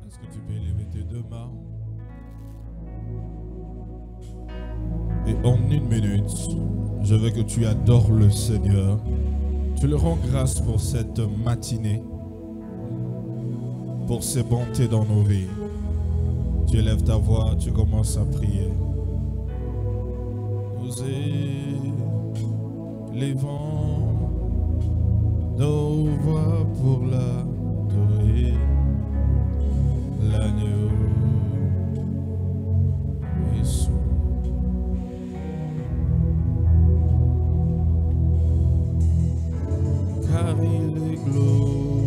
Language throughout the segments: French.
Est-ce que tu peux élever tes deux mains? Et en une minute, je veux que tu adores le Seigneur. Tu le rends grâce pour cette matinée, pour ses bontés dans nos vies. Tu élèves ta voix, tu commences à prier. Nous élevons nos voix pour l'adorer, l'agneau est sourd. Car il est glorieux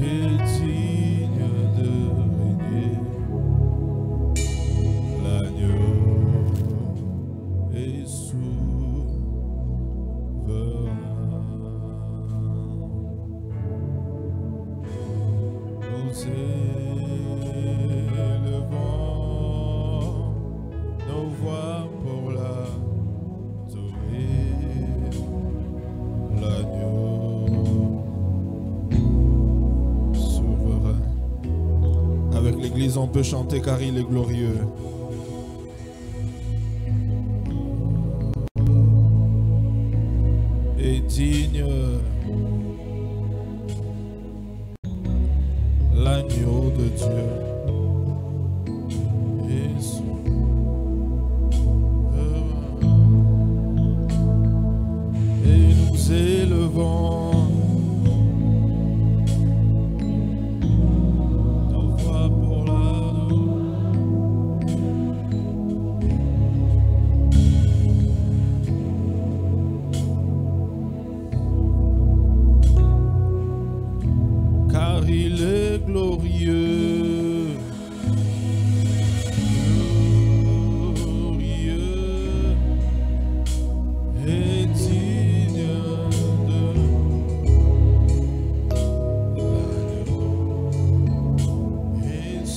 et digne de régner. L'agneau est souverain. Nous élevons nos voix pour l'adorer. L'agneau souverain. Avec l'église, on peut chanter car il est glorieux. Et digne. L'agneau de Dieu est souverain. Et nous élevons nos voix pour l'adorer. Car il est glorieux, glorieux et digne de l'agneau est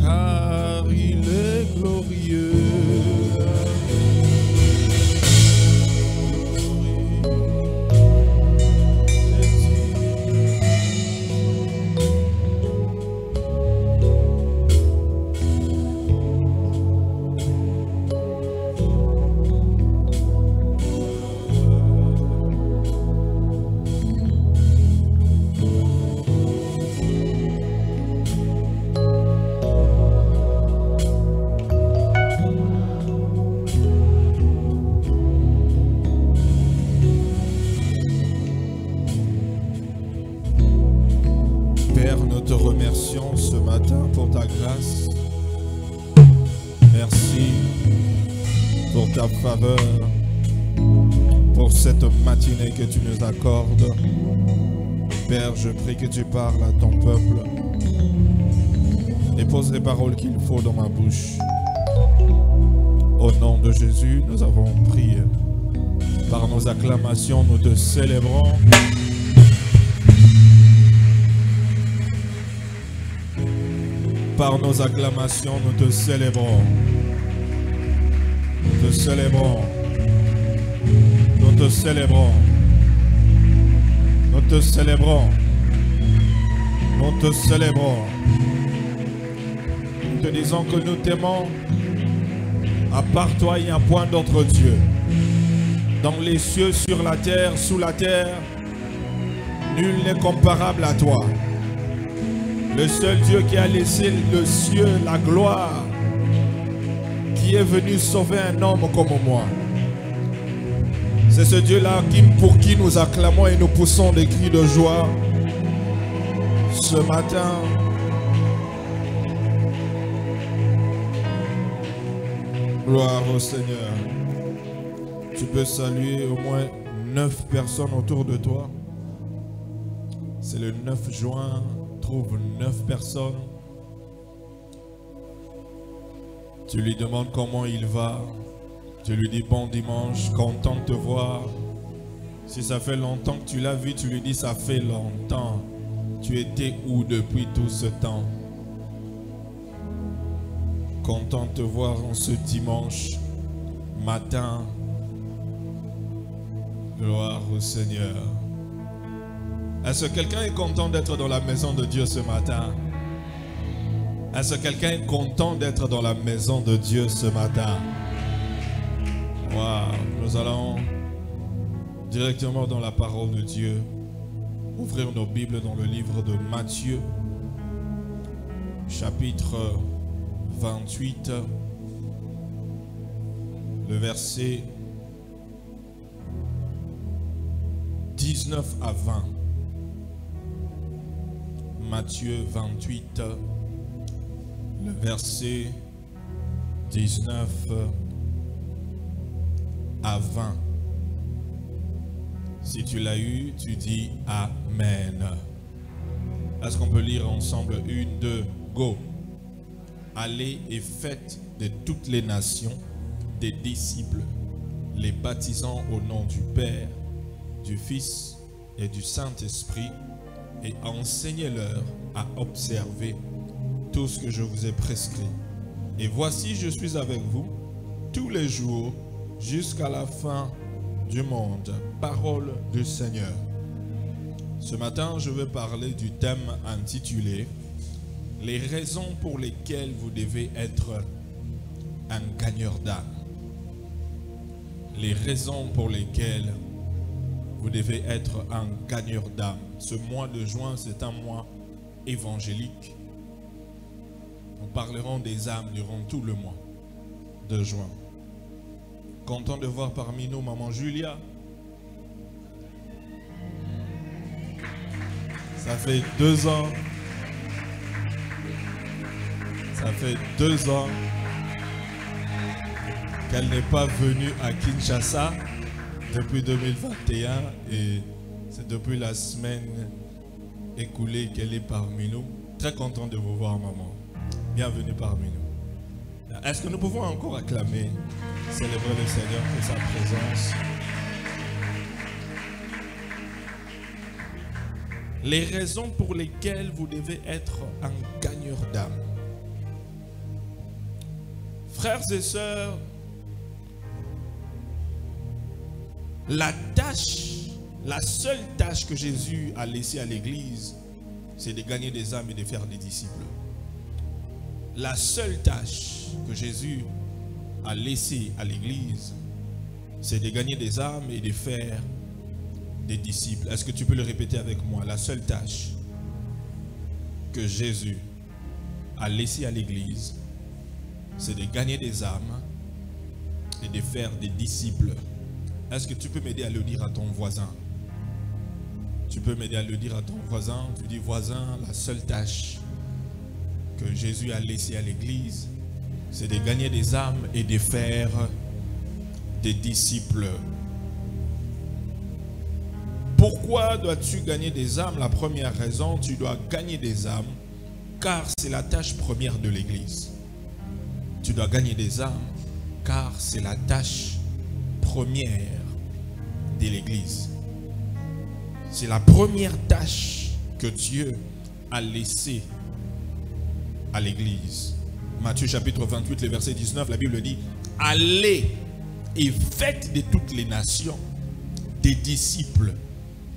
car il est glorieux. Père, nous te remercions ce matin pour ta grâce. Merci pour ta faveur, pour cette matinée que tu nous accordes. Père, je prie que tu parles à ton peuple et pose les paroles qu'il faut dans ma bouche. Au nom de Jésus, nous avons prié. Par nos acclamations, nous te célébrons. Par nos acclamations, nous te célébrons. Nous te célébrons. Nous te célébrons. Nous te célébrons. Nous te célébrons. Nous te disons que nous t'aimons. À part toi, il n'y a point d'autre Dieu. Dans les cieux, sur la terre, sous la terre, nul n'est comparable à toi. Le seul Dieu qui a laissé le ciel, la gloire, qui est venu sauver un homme comme moi. C'est ce Dieu-là pour qui nous acclamons et nous poussons des cris de joie. Ce matin, gloire au Seigneur. Tu peux saluer au moins 9 personnes autour de toi. C'est le 9 juin. Trouve 9 personnes. Tu lui demandes comment il va. Tu lui dis bon dimanche, content de te voir. Si ça fait longtemps que tu l'as vu, tu lui dis ça fait longtemps. Tu étais où depuis tout ce temps? Content de te voir en ce dimanche matin. Gloire au Seigneur. Est-ce que quelqu'un est content d'être dans la maison de Dieu ce matin? Est-ce que quelqu'un est content d'être dans la maison de Dieu ce matin? Wow. Nous allons directement dans la parole de Dieu. Ouvrir nos Bibles dans le livre de Matthieu, chapitre 28, le verset 19 à 20. Matthieu 28, le verset 19 à 20. Si tu l'as eu, tu dis Amen. Est-ce qu'on peut lire ensemble? 1, 2, go. Allez et faites de toutes les nations des disciples, les baptisant au nom du Père, du Fils et du Saint-Esprit, et enseignez-leur à observer tout ce que je vous ai prescrit. Et voici, je suis avec vous tous les jours jusqu'à la fin du monde. Parole du Seigneur. Ce matin, je vais parler du thème intitulé « Les raisons pour lesquelles vous devez être un gagneur d'âme ». Les raisons pour lesquelles vous devez être un gagneur d'âme. Ce mois de juin, c'est un mois évangélique. Nous parlerons des âmes durant tout le mois de juin. Content de voir parmi nous Maman Julia. Ça fait 2 ans. Ça fait 2 ans qu'elle n'est pas venue à Kinshasa depuis 2021 et c'est depuis la semaine écoulée qu'elle est parmi nous. Très content de vous voir, maman. Bienvenue parmi nous. Est-ce que nous pouvons encore acclamer, célébrer le Seigneur pour sa présence? Les raisons pour lesquelles vous devez être un gagneur d'âme. Frères et sœurs, la seule tâche que Jésus a laissée à l'église, c'est de gagner des âmes et de faire des disciples. La seule tâche que Jésus a laissée à l'église, c'est de gagner des âmes et de faire des disciples. Est-ce que tu peux le répéter avec moi? La seule tâche que Jésus a laissée à l'église, c'est de gagner des âmes et de faire des disciples. Est-ce que tu peux m'aider à le dire à ton voisin? Tu peux m'aider à le dire à ton voisin. Tu dis, voisin, la seule tâche que Jésus a laissée à l'église, c'est de gagner des âmes et de faire des disciples. Pourquoi dois-tu gagner des âmes? La première raison, tu dois gagner des âmes car c'est la tâche première de l'église. Tu dois gagner des âmes car c'est la tâche première de l'église. C'est la première tâche que Dieu a laissée à l'église. Matthieu chapitre 28, le verset 19, la Bible dit: allez et faites de toutes les nations des disciples.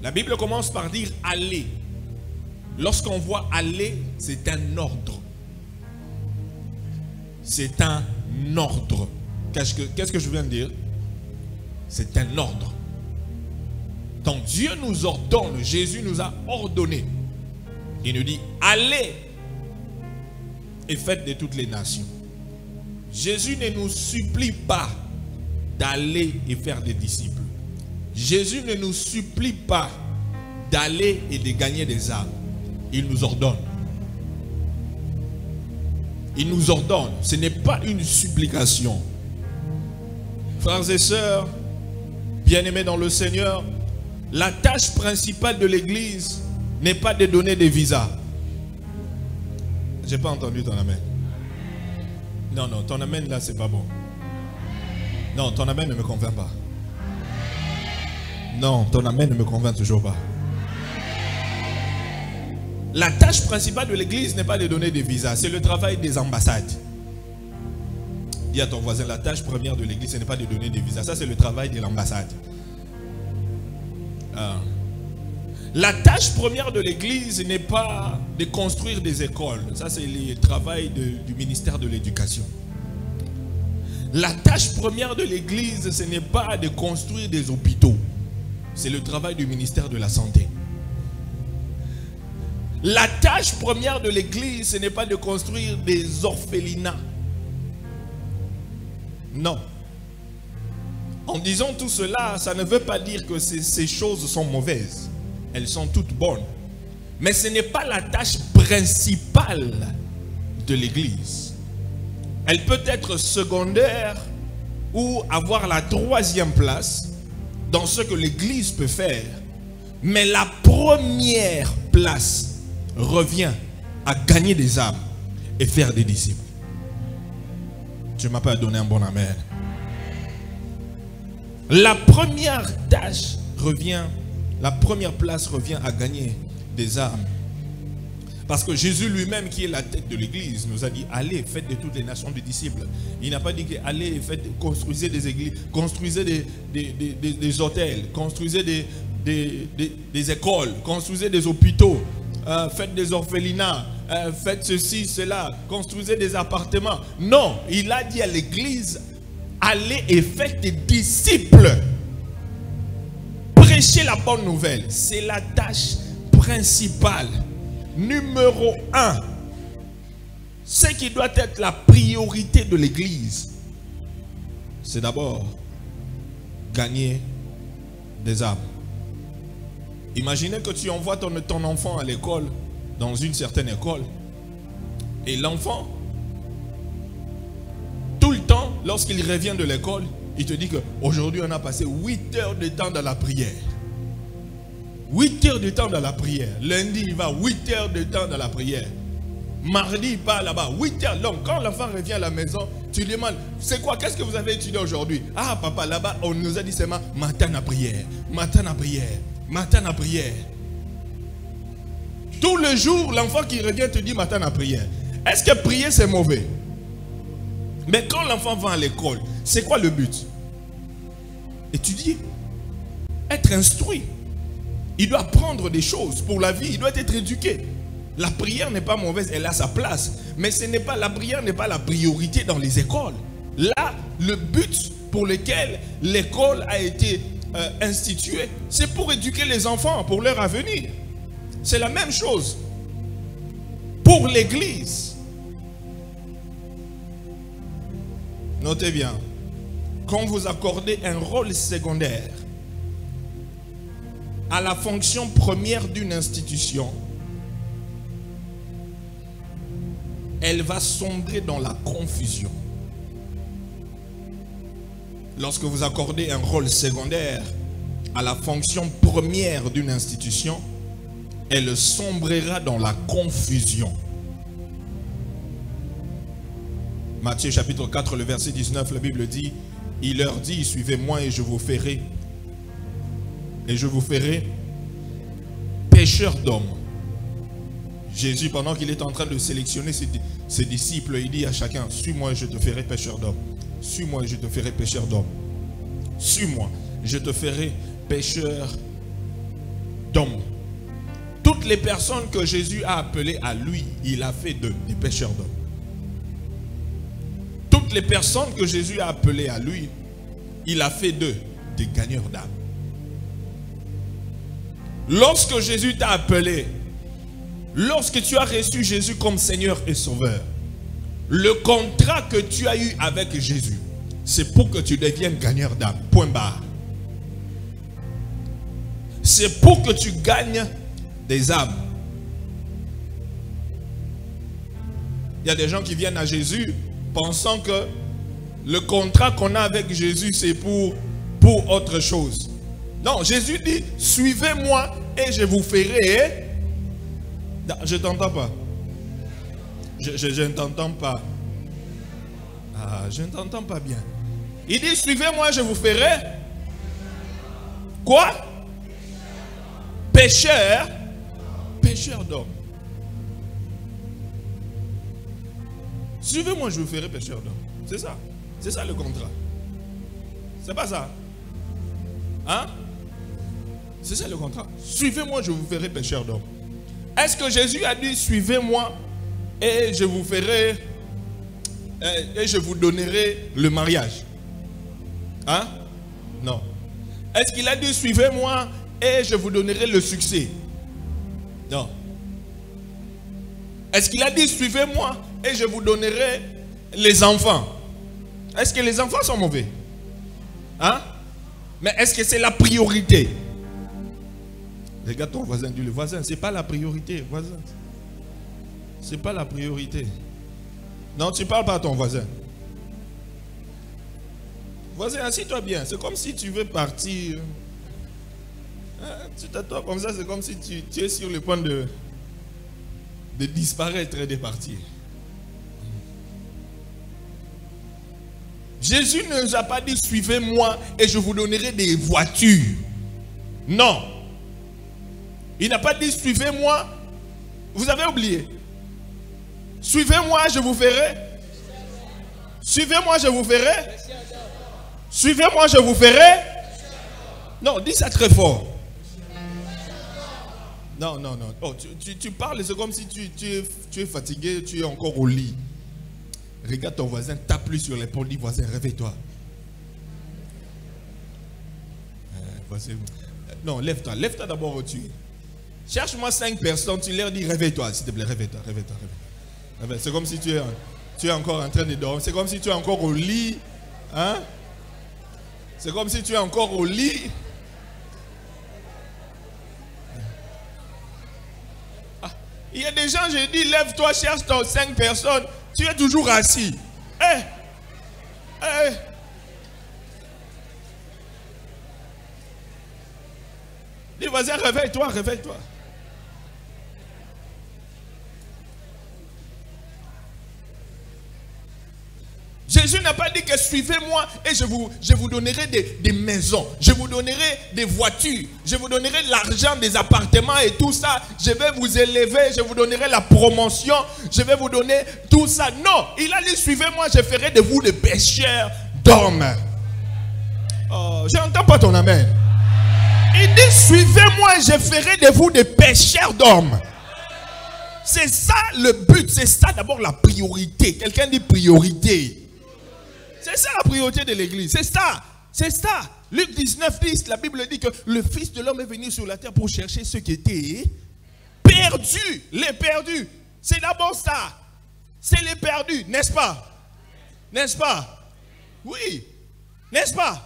La Bible commence par dire allez. Lorsqu'on voit aller, c'est un ordre. C'est un ordre. Qu'est-ce que je viens de dire? C'est un ordre. Donc Dieu nous ordonne, Jésus nous a ordonné. Il nous dit allez et faites de toutes les nations. Jésus ne nous supplie pas d'aller et faire des disciples. Jésus ne nous supplie pas d'aller et de gagner des âmes. Il nous ordonne. Il nous ordonne. Ce n'est pas une supplication. Frères et sœurs, bien-aimés dans le Seigneur, la tâche principale de l'église n'est pas de donner des visas. Je n'ai pas entendu ton amen. Non, non, ton amen là, c'est pas bon. Non, ton amen ne me convainc pas. Non, ton amen ne me convainc toujours pas. La tâche principale de l'église n'est pas de donner des visas, c'est le travail des ambassades. Dis à ton voisin, la tâche première de l'église, ce n'est pas de donner des visas, ça c'est le travail de l'ambassade. La tâche première de l'église n'est pas de construire des écoles, ça c'est le travail du ministère de l'éducation. La tâche première de l'église, ce n'est pas de construire des hôpitaux, c'est le travail du ministère de la santé. La tâche première de l'église, ce n'est pas de construire des orphelinats. Non. En disant tout cela, ça ne veut pas dire que ces choses sont mauvaises. Elles sont toutes bonnes. Mais ce n'est pas la tâche principale de l'église. Elle peut être secondaire ou avoir la troisième place dans ce que l'église peut faire. Mais la première place revient à gagner des âmes et faire des disciples. Tu ne m'as pas donné un bon amen. La première tâche revient, la première place revient à gagner des âmes. Parce que Jésus lui-même, qui est la tête de l'église, nous a dit, allez, faites de toutes les nations des disciples. Il n'a pas dit, allez, construisez des églises, construisez des hôtels, construisez des écoles, construisez des hôpitaux, faites des orphelinats, faites ceci, cela, construisez des appartements. Non, il a dit à l'église, allez et faites des disciples. Prêchez la bonne nouvelle. C'est la tâche principale. Numéro 1. Ce qui doit être la priorité de l'église, c'est d'abord gagner des âmes. Imaginez que tu envoies ton enfant à l'école, dans une certaine école, et l'enfant, tout le temps, lorsqu'il revient de l'école, il te dit qu'aujourd'hui on a passé 8 heures de temps dans la prière. 8 heures de temps dans la prière. Lundi, il va 8 heures de temps dans la prière. Mardi, il part là-bas, 8 heures. Donc, quand l'enfant revient à la maison, tu lui demandes, c'est quoi, qu'est-ce que vous avez étudié aujourd'hui? Ah, papa, là-bas, on nous a dit seulement matin à prière, matin à prière, matin à prière. Tout le jour, l'enfant qui revient te dit matin à prière. Est-ce que prier, c'est mauvais? Mais quand l'enfant va à l'école, c'est quoi le but? Étudier, être instruit. Il doit apprendre des choses pour la vie, il doit être éduqué. La prière n'est pas mauvaise, elle a sa place. Mais la prière n'est pas la priorité dans les écoles. Là, le but pour lequel l'école a été instituée, c'est pour éduquer les enfants, pour leur avenir. C'est la même chose pour l'église. Notez bien, quand vous accordez un rôle secondaire à la fonction première d'une institution, elle va sombrer dans la confusion. Lorsque vous accordez un rôle secondaire à la fonction première d'une institution, elle sombrera dans la confusion. Matthieu chapitre 4, le verset 19, la Bible dit, il leur dit, suivez-moi et je vous ferai pêcheurs d'hommes. Jésus, pendant qu'il est en train de sélectionner ses disciples, il dit à chacun, suis-moi et je te ferai pêcheur d'hommes. Suis-moi et je te ferai pêcheur d'hommes. Suis-moi, je te ferai pêcheur d'hommes. Toutes les personnes que Jésus a appelées à lui, il a fait d'eux des pêcheurs d'hommes. Toutes les personnes que Jésus a appelées à lui, il a fait d'eux des gagneurs d'âme. Lorsque Jésus t'a appelé, lorsque tu as reçu Jésus comme Seigneur et Sauveur, le contrat que tu as eu avec Jésus, c'est pour que tu deviennes gagneur d'âme. Point barre. C'est pour que tu gagnes des âmes. Il y a des gens qui viennent à Jésus pensant que le contrat qu'on a avec Jésus, c'est pour autre chose. Non, Jésus dit, suivez-moi et je vous ferai. Je ne t'entends pas. Je ne t'entends pas. Ah, je ne t'entends pas bien. Il dit, suivez-moi, je vous ferai. Quoi? Pêcheur d'hommes. Suivez-moi, je vous ferai pêcheur d'hommes. C'est ça. C'est ça le contrat. C'est pas ça. Hein? C'est ça le contrat. Suivez-moi, je vous ferai pêcheur d'hommes. Est-ce que Jésus a dit, suivez-moi et je vous ferai et je vous donnerai le mariage? Hein? Non. Est-ce qu'il a dit, suivez-moi et je vous donnerai le succès? Non. Est-ce qu'il a dit, suivez-moi et je vous donnerai les enfants? Est-ce que les enfants sont mauvais? Hein? Mais est-ce que c'est la priorité? Regarde ton voisin, dis le voisin, c'est pas la priorité, voisin. C'est pas la priorité. Non, tu parles pas à ton voisin. Voisin, assis-toi bien. C'est comme si tu veux partir. Hein? Tu t'assois comme ça, c'est comme si tu es sur le point de disparaître et de partir. Jésus ne nous a pas dit, suivez-moi et je vous donnerai des voitures. Non. Il n'a pas dit, suivez-moi. Vous avez oublié. Suivez-moi, je vous ferai. Suivez-moi, je vous ferai. Suivez-moi, je vous ferai. Non, dis ça très fort. Non, non, non. Oh, tu parles, c'est comme si tu es fatigué, tu es encore au lit. Regarde ton voisin, tape-lui sur l'épaule, dis voisin, réveille-toi. Non, lève-toi. Lève-toi d'abord au-dessus. Cherche-moi 5 personnes, tu leur dis réveille-toi, s'il te plaît, réveille-toi, réveille-toi, réveille-toi. C'est comme si tu es encore en train de dormir. C'est comme si tu es encore au lit. Hein? C'est comme si tu es encore au lit. Ah, il y a des gens, j'ai dit, lève-toi, cherche ton 5 personnes. Tu es toujours assis. Dis, voisin, réveille-toi, réveille-toi. Jésus n'a pas dit que suivez-moi et je vous donnerai des maisons, je vous donnerai des voitures, je vous donnerai l'argent des appartements et tout ça, je vais vous élever, je vous donnerai la promotion, je vais vous donner tout ça. Non, il a dit suivez-moi, je ferai de vous des pêcheurs d'hommes. Oh, je n'entends pas ton amen. Il dit suivez-moi, je ferai de vous des pêcheurs d'hommes. C'est ça le but, c'est ça d'abord la priorité. Quelqu'un dit priorité. C'est ça la priorité de l'église, c'est ça, c'est ça. Luc 19, 10, la Bible dit que le Fils de l'homme est venu sur la terre pour chercher ceux qui étaient perdus, les perdus. C'est d'abord ça, c'est les perdus, n'est-ce pas? N'est-ce pas? Oui, n'est-ce pas?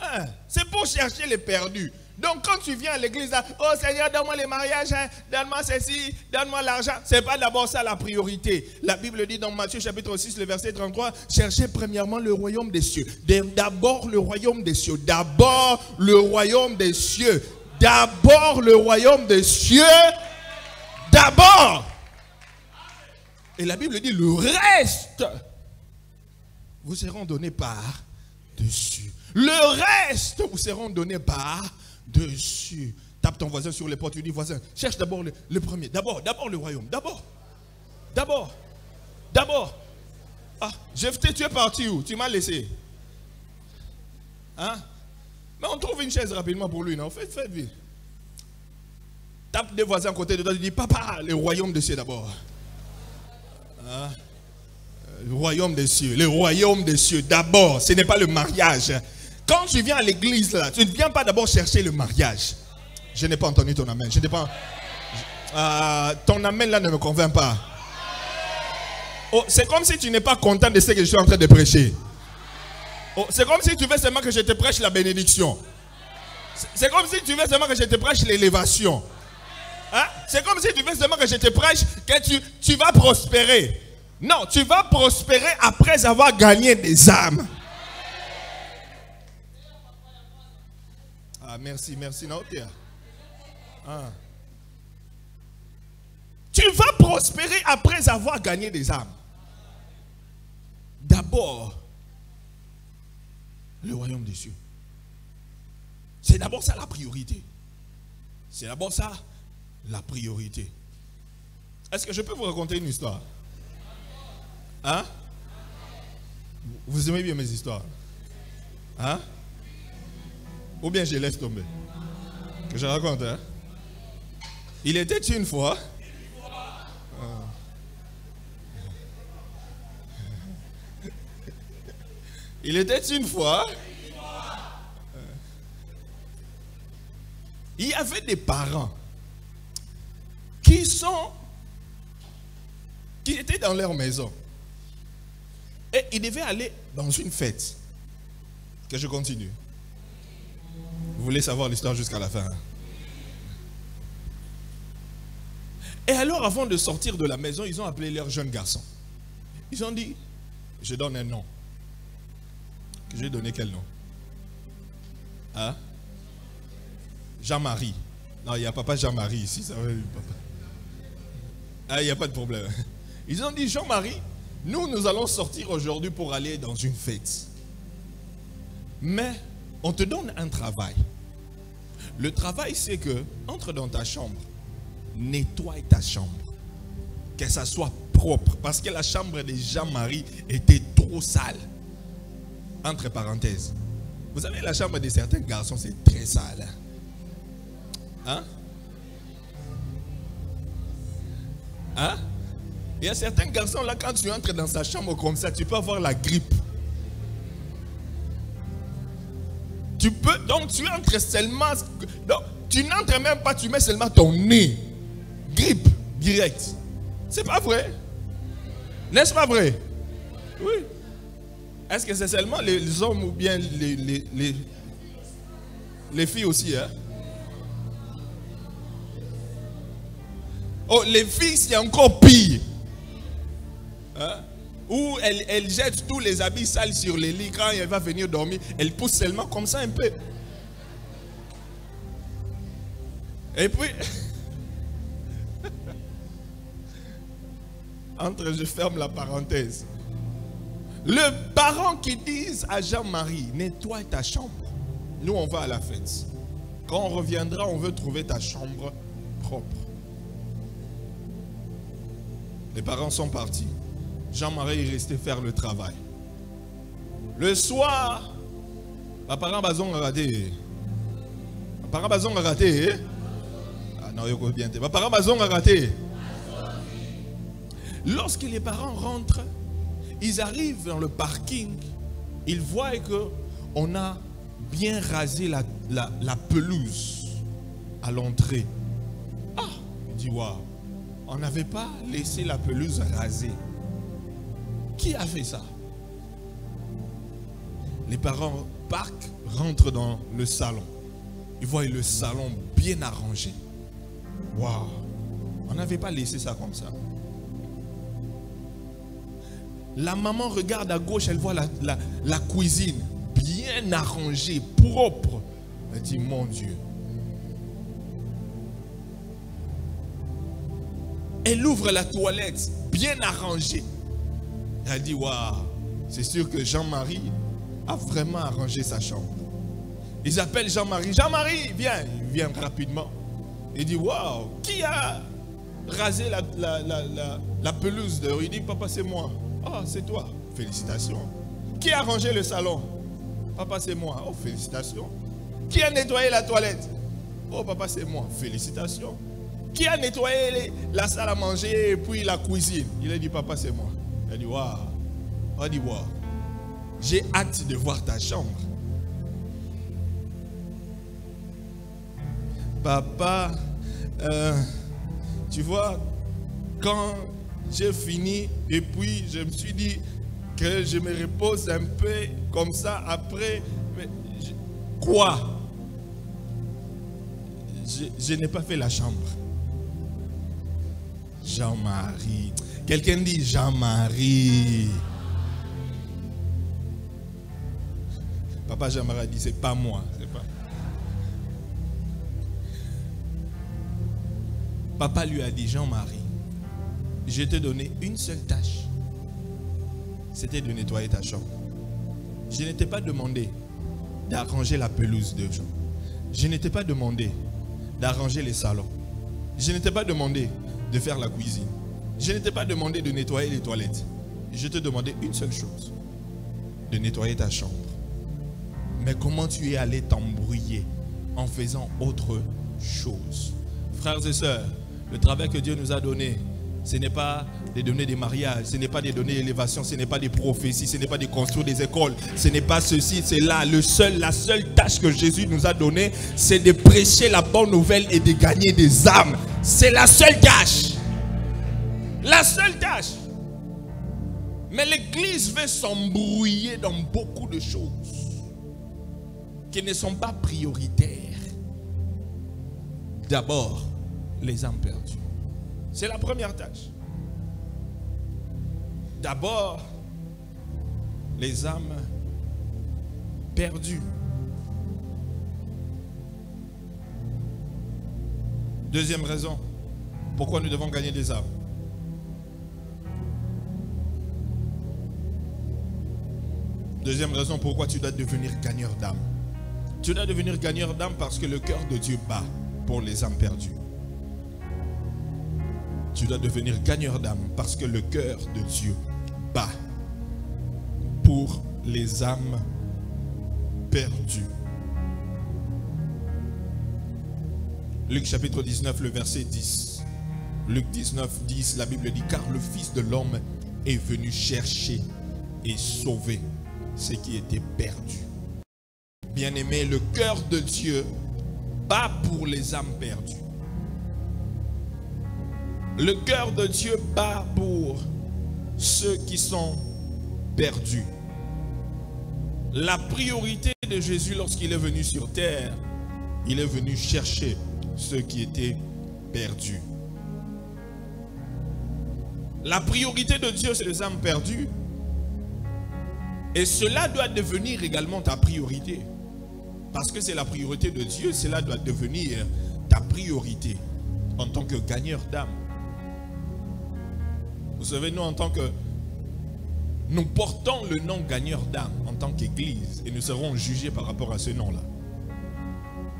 Hein? C'est pour chercher les perdus. Donc quand tu viens à l'église, oh Seigneur, donne-moi les mariages, hein, donne-moi ceci, donne-moi l'argent. Ce n'est pas d'abord ça la priorité. La Bible dit dans Matthieu chapitre 6, le verset 33, cherchez premièrement le royaume des cieux. D'abord le royaume des cieux. D'abord le royaume des cieux. D'abord le royaume des cieux. D'abord. Et la Bible dit le reste vous seront donnés par dessus. Le reste vous seront donnés par dessus. Tape ton voisin sur l'épaule, tu dis voisin, cherche d'abord le premier. D'abord le royaume. D'abord. Ah, Jephthé, tu es parti où? Tu m'as laissé. Hein? Mais on trouve une chaise rapidement pour lui, non? Fais vite. Tape des voisins à côté de toi, tu dis papa, le royaume des cieux d'abord. Hein? Le royaume des cieux d'abord. Ce n'est pas le mariage. Quand tu viens à l'église, là, tu ne viens pas d'abord chercher le mariage. Je n'ai pas entendu ton amen. Je n'ai pas... ton amen là ne me convainc pas. Oh, c'est comme si tu n'es pas content de ce que je suis en train de prêcher. Oh, c'est comme si tu veux seulement que je te prêche la bénédiction. C'est comme si tu veux seulement que je te prêche l'élévation. Hein? C'est comme si tu veux seulement que je te prêche que tu vas prospérer. Non, tu vas prospérer après avoir gagné des âmes. Ah, merci. Non, Tu vas prospérer après avoir gagné des âmes. D'abord d'abord le royaume des cieux. C'est d'abord ça la priorité. C'est d'abord ça la priorité. Est-ce que je peux vous raconter une histoire? Hein? Vous aimez bien mes histoires? Hein? Ou bien je laisse tomber? Que je raconte, hein? Il était une fois. Il était une fois. Il y avait des parents qui étaient dans leur maison. Et ils devaient aller dans une fête. Que je continue. Vous voulez savoir l'histoire jusqu'à la fin? Hein? Et alors, avant de sortir de la maison, ils ont appelé leur jeune garçon. Ils ont dit, je donne un nom. Que je vais donner quel nom? Hein? Jean-Marie. Non, il n'y a pas Jean-Marie ici. Ça va, papa. Ah, il n'y a pas de problème. Ils ont dit, Jean-Marie, nous allons sortir aujourd'hui pour aller dans une fête. Mais on te donne un travail. Le travail, c'est que, entre dans ta chambre, nettoie ta chambre. Que ça soit propre. Parce que la chambre de Jean-Marie était trop sale. Entre parenthèses. Vous savez, la chambre de certains garçons, c'est très sale. Hein? Hein? Il y a certains garçons là, quand tu entres dans sa chambre comme ça, tu peux avoir la grippe. Tu peux, donc tu entres seulement, donc, tu n'entres même pas, tu mets seulement ton nez. Grippe, direct. C'est pas vrai? N'est-ce pas vrai? Oui. Est-ce que c'est seulement les hommes ou bien les filles aussi, hein? Oh, les filles, c'est encore pire. Hein? Où elle jette tous les habits sales sur les lits. Quand elle va venir dormir, elle pousse seulement comme ça un peu. Et puis, je ferme la parenthèse. Le parent qui dit à Jean-Marie, nettoie ta chambre. Nous, on va à la fête. Quand on reviendra, on veut trouver ta chambre propre. Les parents sont partis. Jean-Marie est resté faire le travail. Le soir, les parents ont raté. Les parents ont raté. Ah non, il bien. Les parents ont raté. Lorsque les parents rentrent, ils arrivent dans le parking. Ils voient qu'on a bien rasé la pelouse à l'entrée. Ah, il dit waouh. On n'avait pas laissé la pelouse rasée. Qui a fait ça? Les parents partent, rentrent dans le salon. Ils voient le salon bien arrangé. Waouh! On n'avait pas laissé ça comme ça. La maman regarde à gauche, elle voit la cuisine bien arrangée, propre. Elle dit, mon Dieu. Elle ouvre la toilette, bien arrangée. Elle dit, waouh, c'est sûr que Jean-Marie a vraiment arrangé sa chambre. Ils appellent Jean-Marie. Jean-Marie, viens. Il vient rapidement. Il dit, waouh, qui a rasé la pelouse dehors? Il dit, papa, c'est moi. Oh, c'est toi. Félicitations. Qui a rangé le salon? Papa, c'est moi. Oh, félicitations. Qui a nettoyé la toilette? Oh, papa, c'est moi. Félicitations. Qui a nettoyé la salle à manger et puis la cuisine? Il a dit, papa, c'est moi. Il a dit, waouh. On dit, waouh. J'ai hâte de voir ta chambre. Papa, tu vois, quand j'ai fini et puis je me suis dit que je me repose un peu comme ça après. Mais quoi? Je n'ai pas fait la chambre. Jean-Marie. Quelqu'un dit Jean-Marie. Papa Jean-Marie a dit, c'est pas moi. C'est pas. Papa lui a dit, Jean-Marie, je t'ai donné une seule tâche. c'était de nettoyer ta chambre. Je ne t'ai pas demandé d'arranger la pelouse de gens. Je ne t'ai pas demandé d'arranger les salons. Je ne t'ai pas demandé de faire la cuisine. Je ne t'ai pas demandé de nettoyer les toilettes. Je te demandais une seule chose, de nettoyer ta chambre. Mais comment tu es allé t'embrouiller en faisant autre chose? Frères et sœurs, le travail que Dieu nous a donné, ce n'est pas de donner des mariages, ce n'est pas de donner l'élévation, ce n'est pas des prophéties, ce n'est pas de construire des écoles, ce n'est pas ceci, c'est là. La seule tâche que Jésus nous a donnée, c'est de prêcher la bonne nouvelle et de gagner des âmes. C'est la seule tâche. La seule tâche. Mais l'Église veut s'embrouiller dans beaucoup de choses qui ne sont pas prioritaires. D'abord, les âmes perdues. C'est la première tâche. D'abord, les âmes perdues. Deuxième raison, pourquoi nous devons gagner des âmes. Deuxième raison, pourquoi tu dois devenir gagneur d'âme. Tu dois devenir gagneur d'âme parce que le cœur de Dieu bat pour les âmes perdues. Tu dois devenir gagneur d'âme parce que le cœur de Dieu bat pour les âmes perdues. Luc chapitre 19, le verset 10. Luc 19, 10, la Bible dit, car le Fils de l'homme est venu chercher et sauver ce qui était perdu. Bien-aimé, le cœur de Dieu bat pour les âmes perdues. Le cœur de Dieu bat pour ceux qui sont perdus. La priorité de Jésus lorsqu'il est venu sur terre, il est venu chercher ceux qui étaient perdus. La priorité de Dieu, c'est les âmes perdues. Et cela doit devenir également ta priorité. Parce que c'est la priorité de Dieu, cela doit devenir ta priorité en tant que gagneur d'âme. Vous savez, nous en tant que... Nous portons le nom gagneur d'âme en tant qu'Église et nous serons jugés par rapport à ce nom-là.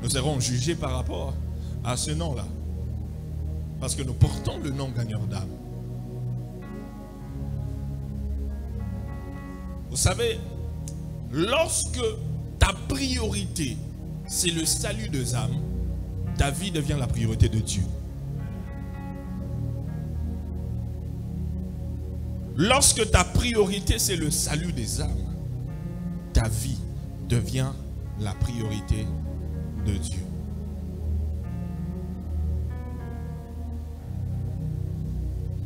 Nous serons jugés par rapport à ce nom-là. Parce que nous portons le nom gagneur d'âme. Vous savez, lorsque ta priorité, c'est le salut des âmes, ta vie devient la priorité de Dieu. Lorsque ta priorité, c'est le salut des âmes, ta vie devient la priorité de Dieu.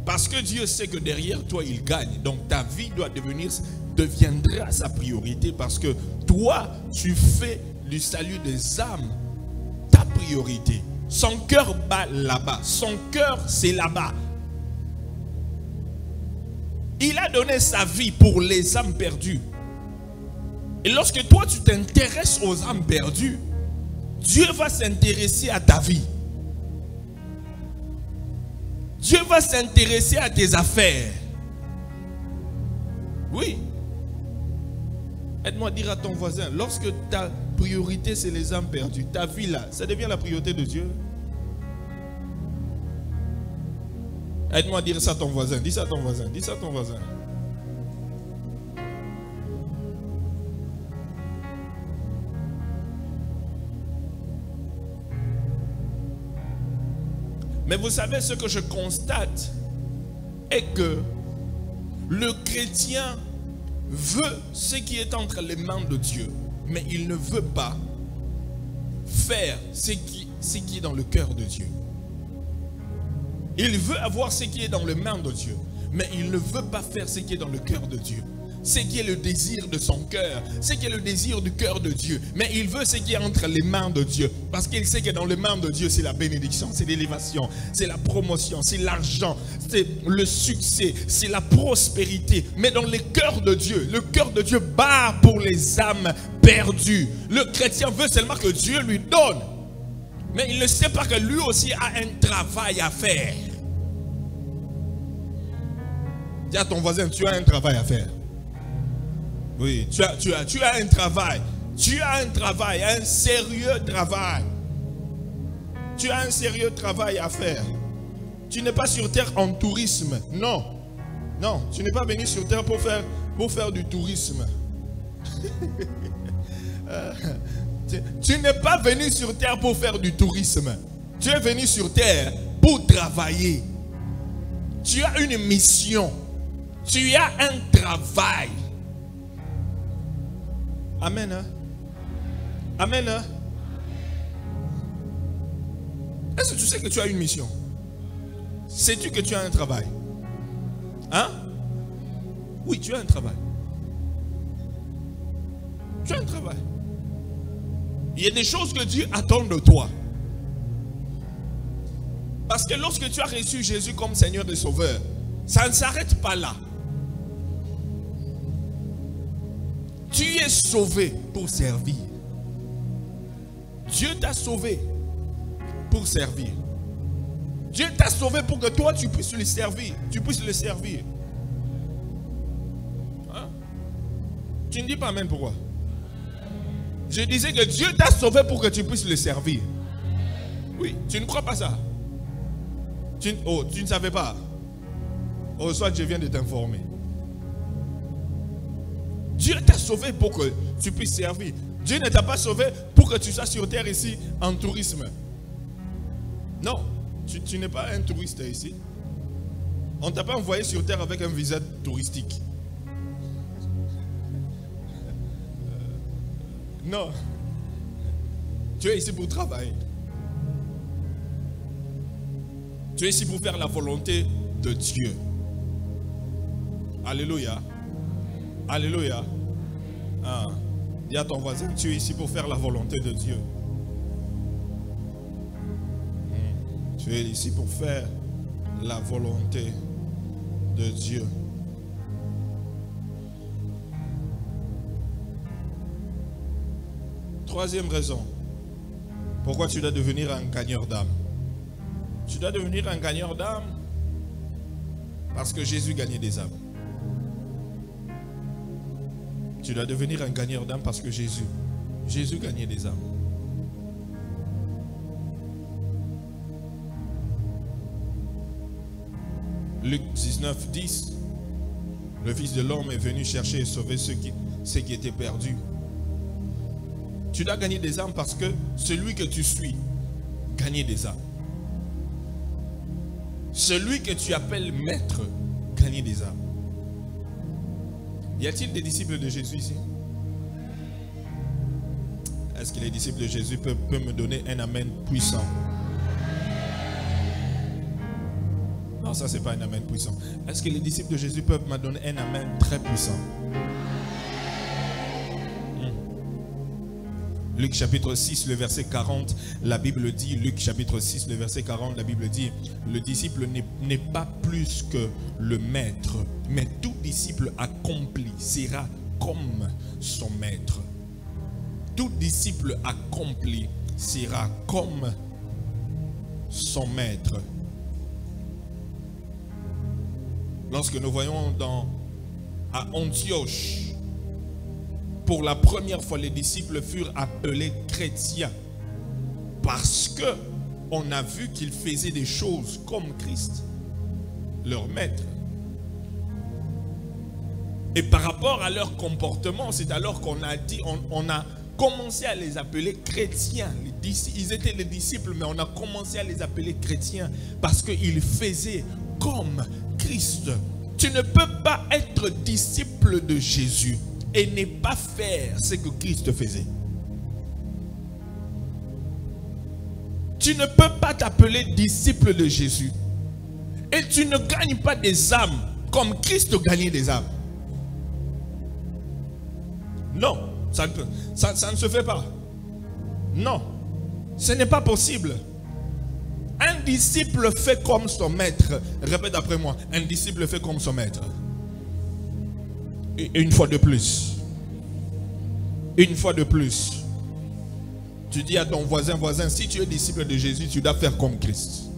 Parce que Dieu sait que derrière toi, il gagne. Donc ta vie deviendra sa priorité parce que toi, tu fais du salut des âmes ta priorité. Son cœur bat là-bas. Son cœur, c'est là-bas. Il a donné sa vie pour les âmes perdues. Et lorsque toi, tu t'intéresses aux âmes perdues, Dieu va s'intéresser à ta vie. Dieu va s'intéresser à tes affaires. Oui. Aide-moi à dire à ton voisin, lorsque ta priorité, c'est les âmes perdues, ta vie là, ça devient la priorité de Dieu. Aide-moi à dire ça à ton voisin. Dis ça à ton voisin. Dis ça à ton voisin. Mais vous savez, ce que je constate est que le chrétien veut ce qui est entre les mains de Dieu, mais il ne veut pas faire ce qui est dans le cœur de Dieu. Il veut avoir ce qui est dans les mains de Dieu, mais il ne veut pas faire ce qui est dans le cœur de Dieu. Ce qui est le désir de son cœur, ce qui est le désir du cœur de Dieu. Mais il veut ce qui est entre les mains de Dieu. Parce qu'il sait que dans les mains de Dieu, c'est la bénédiction, c'est l'élévation, c'est la promotion, c'est l'argent, c'est le succès, c'est la prospérité. Mais dans le cœur de Dieu bat pour les âmes perdues. Le chrétien veut seulement que Dieu lui donne. Mais il ne sait pas que lui aussi a un travail à faire. Dis à ton voisin, tu as un travail à faire. Oui, tu as un travail. Tu as un travail, un sérieux travail. Tu as un sérieux travail à faire. Tu n'es pas sur terre en tourisme. Non. Non, tu n'es pas venu sur terre pour faire du tourisme. Tu n'es pas venu sur terre pour faire du tourisme. Tu es venu sur terre pour travailler. Tu as une mission. Tu as un travail. Amen. Hein? Amen. Hein? Est-ce que tu sais que tu as une mission? Sais-tu que tu as un travail? Hein? Oui, tu as un travail. Tu as un travail. Il y a des choses que Dieu attend de toi. Parce que lorsque tu as reçu Jésus comme Seigneur et Sauveur, ça ne s'arrête pas là. Tu es sauvé pour servir. Dieu t'a sauvé pour servir. Dieu t'a sauvé pour que toi tu puisses le servir. Tu puisses le servir. Hein? Tu ne dis pas amen pourquoi? Je disais que Dieu t'a sauvé pour que tu puisses le servir. Oui, tu ne crois pas ça? Tu ne savais pas? Oh, soit je viens de t'informer. Dieu t'a sauvé pour que tu puisses servir. Dieu ne t'a pas sauvé pour que tu sois sur terre ici en tourisme. Non, tu n'es pas un touriste ici. On ne t'a pas envoyé sur terre avec un visa touristique. Non. Tu es ici pour travailler. Tu es ici pour faire la volonté de Dieu. Alléluia. Alléluia. Ah. Dis à ton voisin, tu es ici pour faire la volonté de Dieu. Tu es ici pour faire la volonté de Dieu. Troisième raison. Pourquoi tu dois devenir un gagneur d'âme? Tu dois devenir un gagneur d'âme parce que Jésus gagnait des âmes. Tu dois devenir un gagneur d'âme parce que Jésus gagnait des âmes. Luc 19, 10. Le Fils de l'homme est venu chercher et sauver ceux qui étaient perdus. Tu dois gagner des âmes parce que celui que tu suis gagnait des âmes. Celui que tu appelles maître gagnait des âmes. Y a-t-il des disciples de Jésus ici? Est-ce que les disciples de Jésus peuvent me donner un amen puissant? Non, ça c'est pas un amen puissant. Est-ce que les disciples de Jésus peuvent me donner un amen très puissant? Luc chapitre 6, le verset 40, la Bible dit, Luc chapitre 6, le verset 40, la Bible dit, le disciple n'est pas plus que le maître, mais tout disciple accompli sera comme son maître. Tout disciple accompli sera comme son maître. Lorsque nous voyons à Antioche, pour la première fois, les disciples furent appelés chrétiens parce que on a vu qu'ils faisaient des choses comme Christ, leur maître. Et par rapport à leur comportement, c'est alors qu'on a dit, on a commencé à les appeler chrétiens. Ils étaient les disciples, mais on a commencé à les appeler chrétiens parce qu'ils faisaient comme Christ. Tu ne peux pas être disciple de Jésus et ne pas faire ce que Christ faisait. Tu ne peux pas t'appeler disciple de Jésus et tu ne gagnes pas des âmes comme Christ gagnait des âmes. Non, ça ne se fait pas. Non, ce n'est pas possible. Un disciple fait comme son maître. Répète après moi. Un disciple fait comme son maître. Et une fois de plus. Une fois de plus. Tu dis à ton voisin, si tu es disciple de Jésus, tu dois faire comme Christ.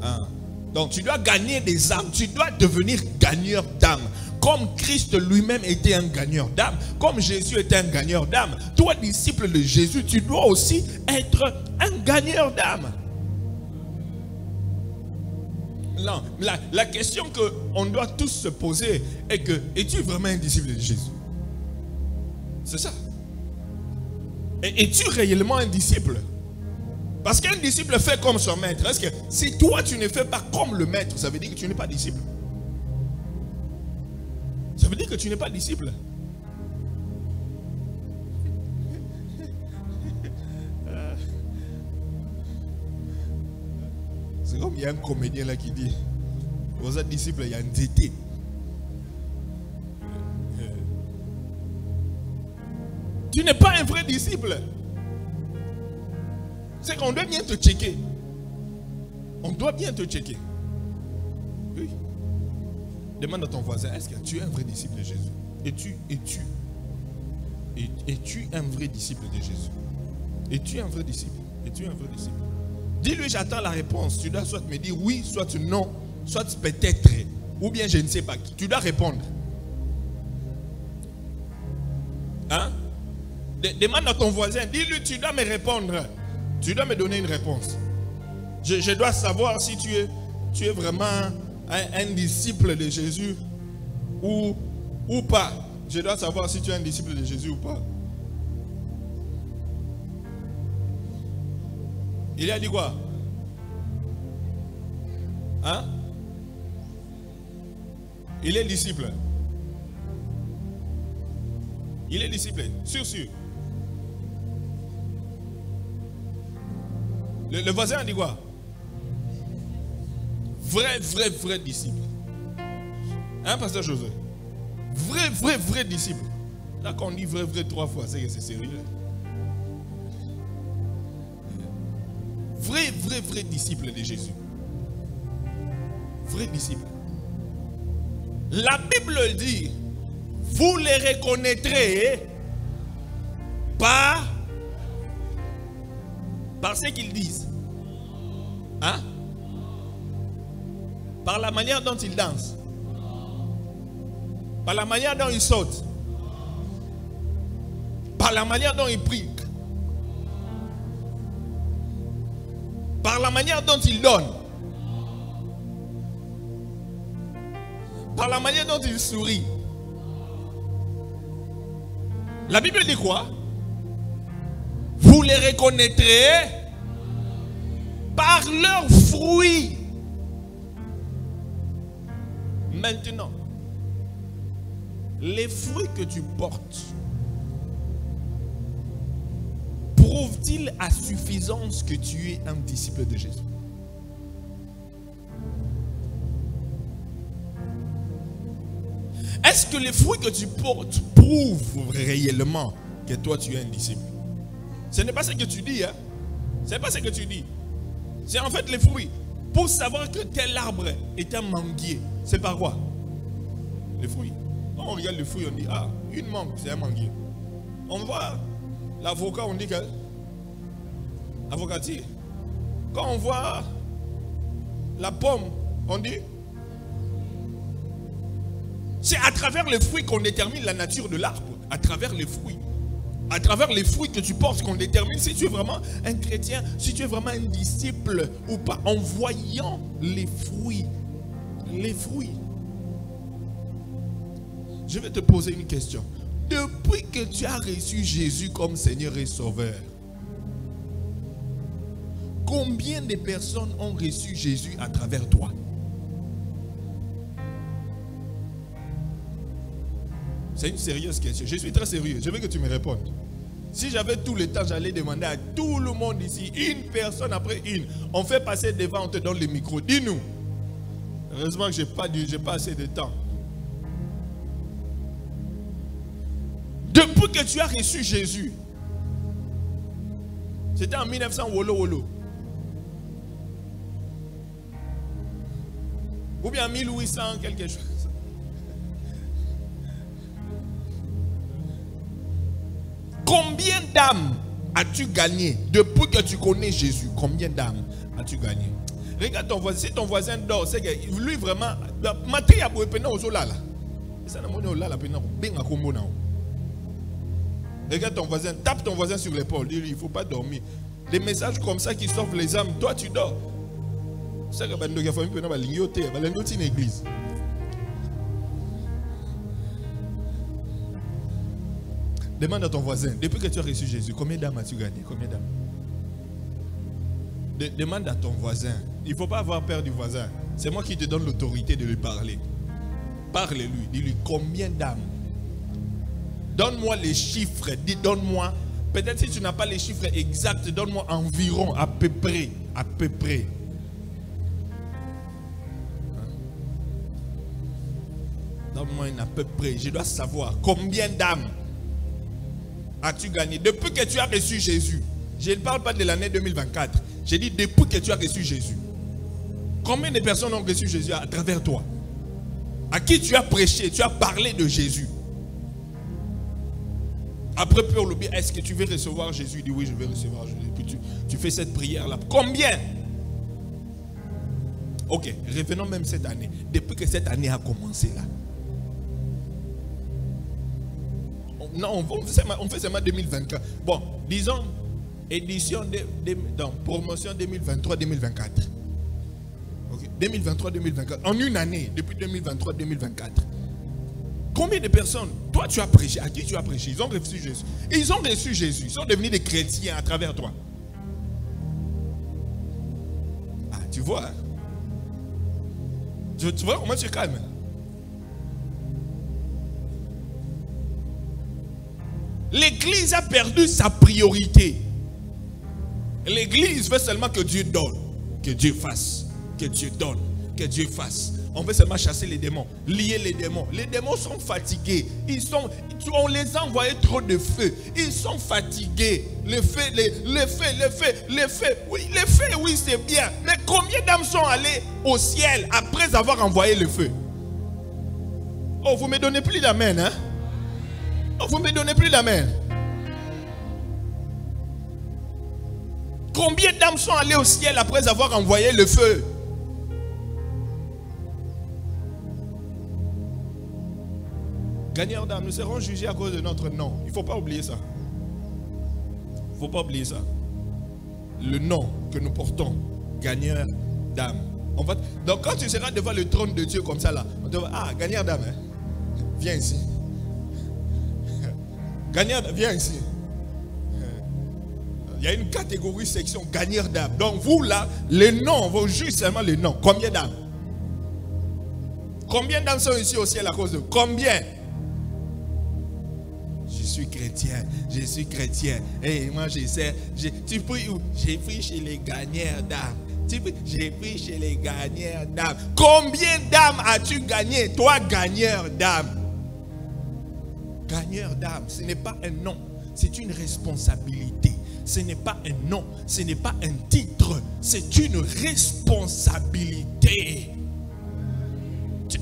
Hein? Donc tu dois gagner des âmes. Tu dois devenir gagneur d'âmes. Comme Christ lui-même était un gagneur d'âme, comme Jésus était un gagneur d'âme, toi, disciple de Jésus, tu dois aussi être un gagneur d'âme. Non, la question qu'on doit tous se poser est que, es-tu vraiment un disciple de Jésus? C'est ça. Es-tu réellement un disciple? Parce qu'un disciple fait comme son maître. Est-ce que si toi tu ne fais pas comme le maître, ça veut dire que tu n'es pas disciple? Ça veut dire que tu n'es pas disciple. C'est comme il y a un comédien là qui dit, vous êtes disciple, il y a un DT. Tu n'es pas un vrai disciple. C'est qu'on doit bien te checker. On doit bien te checker. Oui. Demande à ton voisin, est-ce que tu es un vrai disciple de Jésus? Es-tu un vrai disciple de Jésus? Es-tu un vrai disciple? Es-tu un vrai disciple? Dis-lui, j'attends la réponse. Tu dois soit me dire oui, soit non, soit peut-être, ou bien je ne sais pas. Tu dois répondre. Hein? Demande à ton voisin, dis-lui, tu dois me répondre. Tu dois me donner une réponse. Je dois savoir si tu es vraiment un disciple de Jésus ou pas. Je dois savoir si tu es un disciple de Jésus ou pas. Il a dit quoi? Hein? Il est disciple. Il est disciple, sûr. Le voisin a dit quoi? Vrai disciple. Hein, pasteur José? Vrai disciple. Là, quand on dit vrai 3 fois, c'est que c'est sérieux. Vrai disciple de Jésus. Vrai disciple. La Bible dit, vous les reconnaîtrez par ce qu'ils disent. Hein? Par la manière dont ils dansent. Par la manière dont ils sautent. Par la manière dont ils prient. Par la manière dont ils donnent. Par la manière dont ils sourient. La Bible dit quoi? Vous les reconnaîtrez par leurs fruits. Maintenant, les fruits que tu portes prouvent-ils à suffisance que tu es un disciple de Jésus? Est-ce que les fruits que tu portes prouvent réellement que toi tu es un disciple? Ce n'est pas ce que tu dis, hein? Ce n'est pas ce que tu dis. C'est en fait les fruits. Pour savoir que tel arbre est un manguier, c'est par quoi? Les fruits. Quand on regarde les fruits, on dit, ah, une mangue, c'est un manguier. On voit l'avocat, on dit que avocatier. Quand on voit la pomme, on dit, c'est à travers les fruits qu'on détermine la nature de l'arbre. À travers les fruits. À travers les fruits que tu portes qu'on détermine si tu es vraiment un chrétien, si tu es vraiment un disciple ou pas. En voyant les fruits. Les fruits. Je vais te poser une question. Depuis que tu as reçu Jésus comme Seigneur et Sauveur, combien de personnes ont reçu Jésus à travers toi? C'est une sérieuse question. Je suis très sérieux. Je veux que tu me répondes. Si j'avais tout le temps, j'allais demander à tout le monde ici, une personne après une. On fait passer devant, on te donne le micro. Dis-nous. Heureusement que je n'ai pas assez de temps. Depuis que tu as reçu Jésus, c'était en 1900 Wolo. Ou bien en 1800 quelque chose. Combien d'âmes as-tu gagné depuis que tu connais Jésus? Combien d'âmes as-tu gagné? Regarde ton voisin. Si ton voisin dort, c'est que lui vraiment. Regarde ton voisin, tape ton voisin sur l'épaule, dis-lui, il ne faut pas dormir. Des messages comme ça qui sauvent les âmes, toi tu dors. C'est que il faut une église. Demande à ton voisin, depuis que tu as reçu Jésus, combien d'âmes as-tu gagné? Combien d'âmes? Demande à ton voisin. Il ne faut pas avoir peur du voisin. C'est moi qui te donne l'autorité de lui parler. Parle-lui, dis-lui combien d'âmes. Donne-moi les chiffres, donne-moi. Peut-être si tu n'as pas les chiffres exacts, donne-moi environ, à peu près. À peu près. Donne-moi un à peu près. Je dois savoir combien d'âmes as-tu gagné depuis que tu as reçu Jésus. Je ne parle pas de l'année 2024. J'ai dit depuis que tu as reçu Jésus. Combien de personnes ont reçu Jésus à travers toi? À qui tu as prêché, tu as parlé de Jésus. Après Pierre Loubi, est-ce que tu veux recevoir Jésus? Il dit oui, je vais recevoir Jésus. Puis tu fais cette prière-là. Combien? Ok, revenons même cette année. Depuis que cette année a commencé là. Non, on fait seulement 2024. Bon, disons, édition promotion 2023-2024. Okay. 2023-2024. En une année, depuis 2023-2024. Combien de personnes, toi tu as prêché, à qui tu as prêché? Ils ont reçu Jésus. Ils ont reçu Jésus. Ils sont devenus des chrétiens à travers toi. Ah, tu vois. Hein? Tu vois comment tu calmes? L'église a perdu sa priorité. L'église veut seulement que Dieu donne, que Dieu fasse, que Dieu donne, que Dieu fasse. On veut seulement chasser les démons, lier les démons. Les démons sont fatigués. On les a envoyé trop de feu. Ils sont fatigués. Le feu. Oui, le feu, oui, c'est bien. Mais combien d'âmes sont allées au ciel après avoir envoyé le feu? Oh, vous ne me donnez plus d'amen, hein? Oh, vous ne me donnez plus d'amen. Combien d'âmes sont allées au ciel après avoir envoyé le feu? Gagneurs d'âmes, nous serons jugés à cause de notre nom. Il ne faut pas oublier ça. Il ne faut pas oublier ça. Le nom que nous portons, gagneurs d'âmes. Donc quand tu seras devant le trône de Dieu comme ça là, on te va, ah, gagneur d'âmes, hein? Viens ici. Gagneur, viens ici. Il y a une catégorie section gagneur d'âmes. Donc vous là, les noms, on va juste seulement les noms. Combien d'âmes? Combien d'âmes sont ici au ciel à cause de combien? Je suis chrétien, je suis chrétien. Et moi je sais, tu pries où? J'ai pris chez les gagneurs d'âmes. J'ai pris chez les gagneurs d'âmes. Combien d'âmes as-tu gagné, toi gagneur d'âmes? Gagneur d'âmes, ce n'est pas un nom, c'est une responsabilité. Ce n'est pas un nom, ce n'est pas un titre, c'est une responsabilité.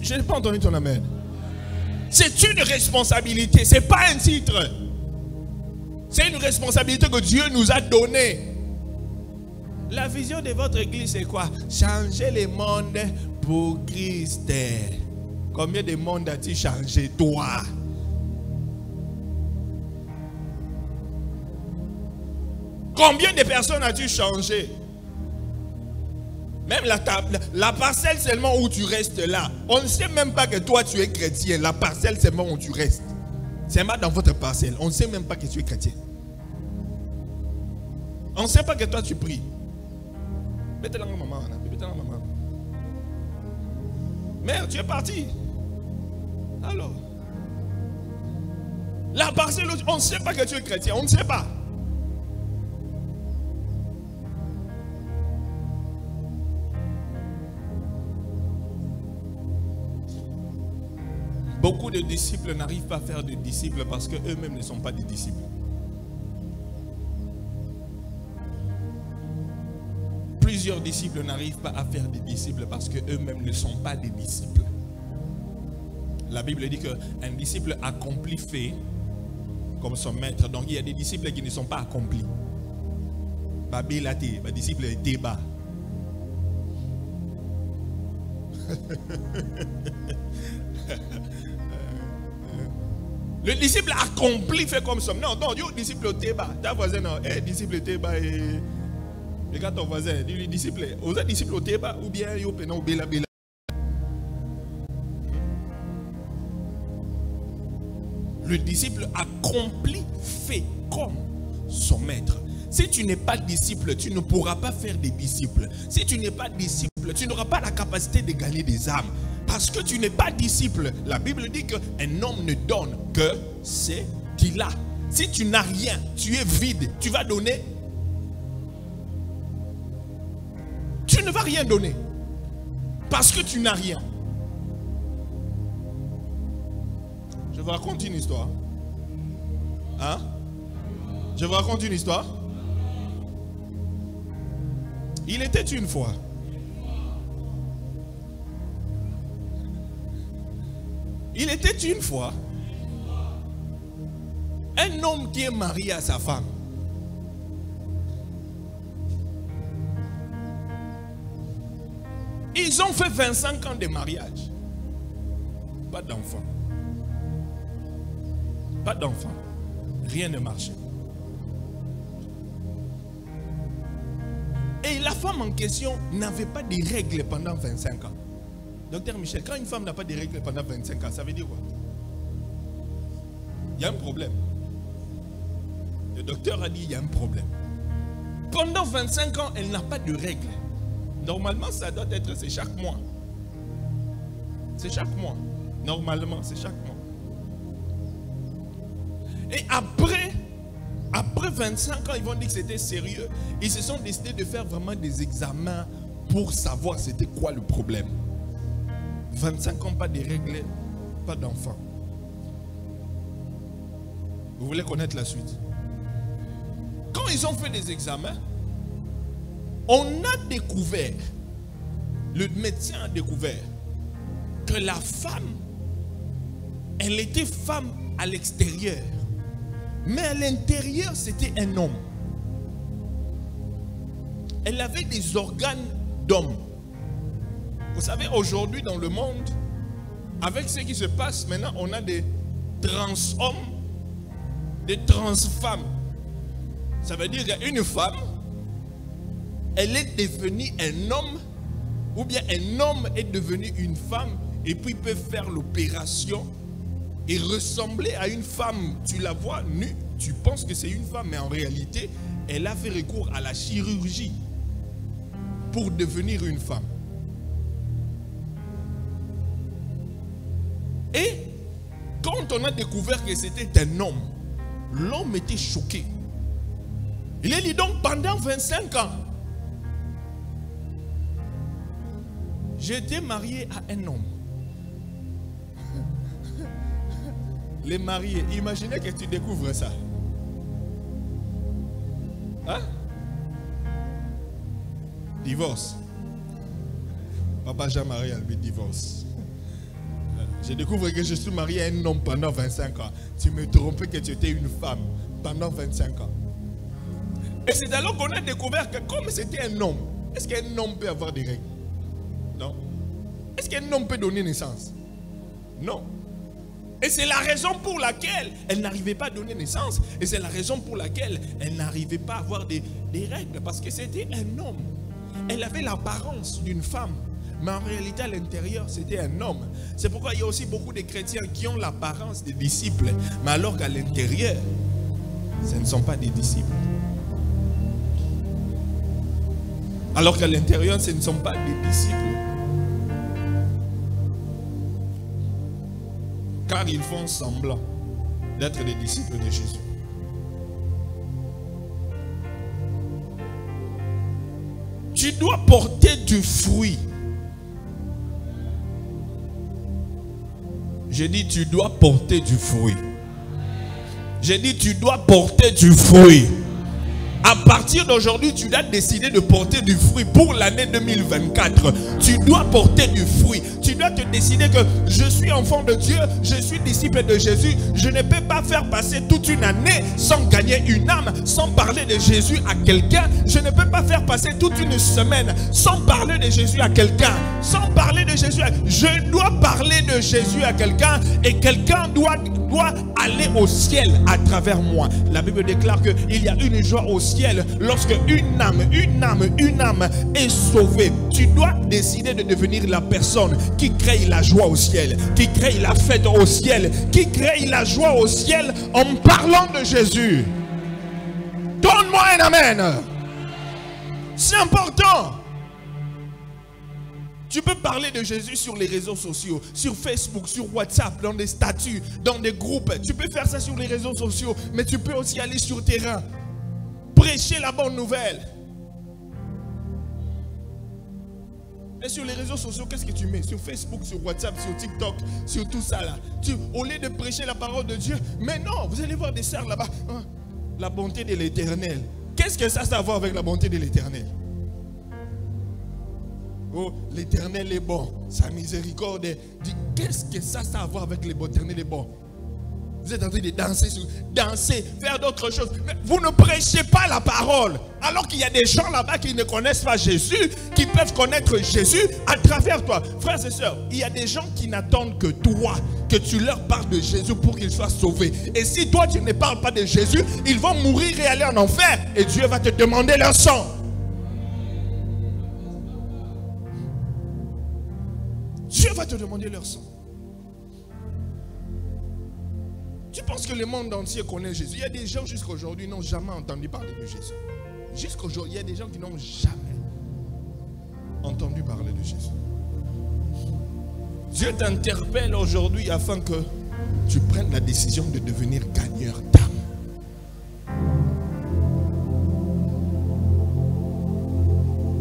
Je n'ai pas entendu ton amen. C'est une responsabilité, ce n'est pas un titre. C'est une responsabilité que Dieu nous a donnée. La vision de votre église, c'est quoi? Changer le monde pour Christ. Combien de monde as-tu changé, toi? Combien de personnes as-tu changé? Même la parcelle seulement où tu restes là. On ne sait même pas que toi tu es chrétien. La parcelle seulement où tu restes. C'est même dans votre parcelle. On ne sait même pas que tu es chrétien. On ne sait pas que toi tu pries. Mère, tu es parti. Alors. La parcelle, on ne sait pas que tu es chrétien. On ne sait pas. Beaucoup de disciples n'arrivent pas à faire de disciples parce qu'eux-mêmes ne sont pas des disciples. Plusieurs disciples n'arrivent pas à faire des disciples parce qu'eux-mêmes ne sont pas des disciples. La Bible dit qu'un disciple accompli fait comme son maître. Donc il y a des disciples qui ne sont pas accomplis. Babilati, un disciple est débat. Le disciple accompli fait comme ça. Non, non, le disciple au Théba. Ta voisin, non, disciple au Théba et. Regarde ton voisin, dis-lui disciple. Vous êtes disciple au Théba ou bien yo penon bela bela. Le disciple accompli fait comme son maître. Si tu n'es pas disciple, tu ne pourras pas faire des disciples. Si tu n'es pas disciple, tu n'auras pas la capacité de gagner des âmes. Parce que tu n'es pas disciple. La Bible dit qu'un homme ne donne que ce qu'il a. Si tu n'as rien, tu es vide, tu vas donner. Tu ne vas rien donner. Parce que tu n'as rien. Je vous raconte une histoire. Hein? Je vous raconte une histoire. Il était une fois. Il était une fois un homme qui est marié à sa femme. Ils ont fait 25 ans de mariage. Pas d'enfant. Pas d'enfant. Rien ne marchait. Et la femme en question n'avait pas de règles pendant 25 ans. Docteur Michel, quand une femme n'a pas de règles pendant 25 ans, ça veut dire quoi? Il y a un problème. Le docteur a dit il y a un problème. Pendant 25 ans, elle n'a pas de règles. Normalement, ça doit être, c'est chaque mois. C'est chaque mois. Normalement, c'est chaque mois. Et après 25 ans, ils vont dire que c'était sérieux. Ils se sont décidés de faire vraiment des examens pour savoir c'était quoi le problème. 25 ans, pas de règles, pas d'enfants. Vous voulez connaître la suite? Quand ils ont fait des examens, on a découvert, le médecin a découvert que la femme, elle était femme à l'extérieur. Mais à l'intérieur, c'était un homme. Elle avait des organes d'homme. Vous savez, aujourd'hui dans le monde, avec ce qui se passe maintenant, on a des trans-hommes, des trans-femmes. Ça veut dire qu'une femme, elle est devenue un homme, ou bien un homme est devenu une femme, et puis il peut faire l'opération et ressembler à une femme. Tu la vois nue, tu penses que c'est une femme, mais en réalité, elle a fait recours à la chirurgie pour devenir une femme. Et quand on a découvert que c'était un homme, l'homme était choqué. Il a dit donc pendant 25 ans, j'étais marié à un homme. Les mariés, imaginez que tu découvres ça. Hein? Divorce. Papa Jean-Marie Albert divorce. Je découvre que je suis marié à un homme pendant 25 ans. Tu me trompais que tu étais une femme pendant 25 ans. Et c'est alors qu'on a découvert que comme c'était un homme, est-ce qu'un homme peut avoir des règles? Non. Est-ce qu'un homme peut donner naissance? Non. Et c'est la raison pour laquelle elle n'arrivait pas à donner naissance. Et c'est la raison pour laquelle elle n'arrivait pas à avoir des règles. Parce que c'était un homme. Elle avait l'apparence d'une femme. Mais en réalité, à l'intérieur, c'était un homme. C'est pourquoi il y a aussi beaucoup de chrétiens qui ont l'apparence des disciples. Mais alors qu'à l'intérieur, ce ne sont pas des disciples. Alors qu'à l'intérieur, ce ne sont pas des disciples. Car ils font semblant d'être des disciples de Jésus. Tu dois porter du fruit. J'ai dit tu dois porter du fruit. J'ai dit tu dois porter du fruit. À partir d'aujourd'hui, tu dois décider de porter du fruit pour l'année 2024. Tu dois porter du fruit. Tu dois te décider que je suis enfant de Dieu, je suis disciple de Jésus. Je ne peux pas faire passer toute une année sans gagner une âme, sans parler de Jésus à quelqu'un. Je ne peux pas faire passer toute une semaine sans parler de Jésus à quelqu'un. Sans parler de Jésus. Je dois parler de Jésus à quelqu'un et quelqu'un doit doit aller au ciel à travers moi. La Bible déclare qu'il y a une joie au ciel lorsque une âme est sauvée. Tu dois décider de devenir la personne qui crée la joie au ciel, qui crée la fête au ciel, qui crée la joie au ciel en parlant de Jésus. Donne-moi un amen. C'est important. Tu peux parler de Jésus sur les réseaux sociaux, sur Facebook, sur WhatsApp, dans des statuts, dans des groupes. Tu peux faire ça sur les réseaux sociaux, mais tu peux aussi aller sur le terrain, prêcher la bonne nouvelle. Et sur les réseaux sociaux, qu'est-ce que tu mets? Sur Facebook, sur WhatsApp, sur TikTok, sur tout ça là. Au lieu de prêcher la parole de Dieu, mais non, vous allez voir des sœurs là-bas. Hein, la bonté de l'Éternel. Qu'est-ce que ça a à voir avec la bonté de l'Éternel? Oh, l'Éternel est bon, sa miséricorde est... Qu'est-ce que ça a à voir avec l'Éternel est bon? Vous êtes en train de danser, faire d'autres choses. Mais vous ne prêchez pas la parole. Alors qu'il y a des gens là-bas qui ne connaissent pas Jésus, qui peuvent connaître Jésus à travers toi. Frères et sœurs, il y a des gens qui n'attendent que toi, que tu leur parles de Jésus pour qu'ils soient sauvés. Et si toi tu ne parles pas de Jésus, ils vont mourir et aller en enfer. Et Dieu va te demander leur sang. Dieu va te demander leur sang. Tu penses que le monde entier connaît Jésus? Il y a des gens jusqu'à aujourd'hui qui n'ont jamais entendu parler de Jésus. Jusqu'à aujourd'hui, il y a des gens qui n'ont jamais entendu parler de Jésus. Dieu t'interpelle aujourd'hui afin que tu prennes la décision de devenir gagneur d'âme.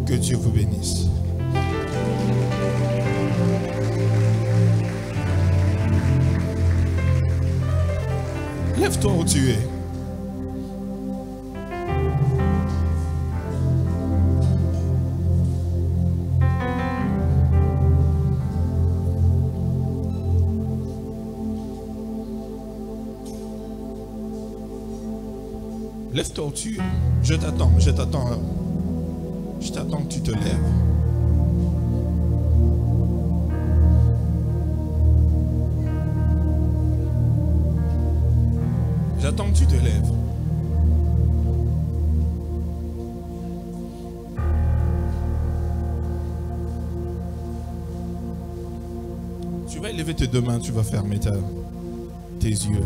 Que Dieu vous bénisse. Lève-toi où tu es. Lève-toi où tu es. Je t'attends, je t'attends. Je t'attends que tu te lèves. J'attends que tu te lèves. Tu vas élever tes deux mains, tu vas fermer tes yeux.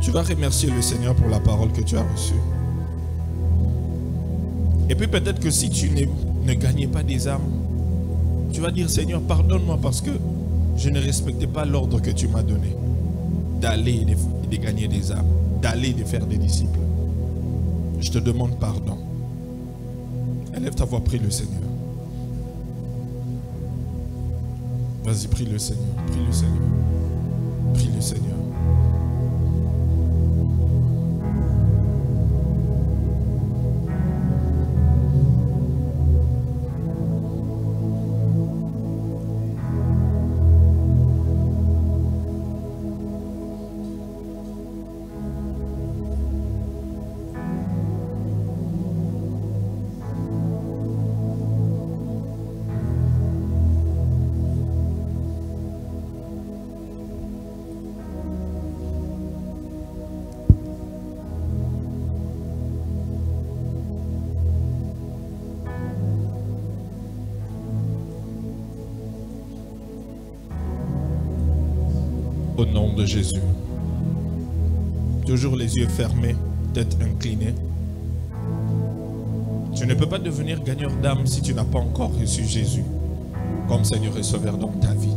Tu vas remercier le Seigneur pour la parole que tu as reçue. Et puis peut-être que si tu ne gagnais pas des âmes, tu vas dire Seigneur, pardonne-moi parce que je ne respectais pas l'ordre que tu m'as donné d'aller et de gagner des âmes, d'aller et de faire des disciples. Je te demande pardon. Élève ta voix, prie le Seigneur. Vas-y, prie le Seigneur, prie le Seigneur, prie le Seigneur. Au nom de Jésus. Toujours les yeux fermés, tête inclinée. Tu ne peux pas devenir gagneur d'âme si tu n'as pas encore reçu Jésus comme Seigneur et Sauveur dans ta vie.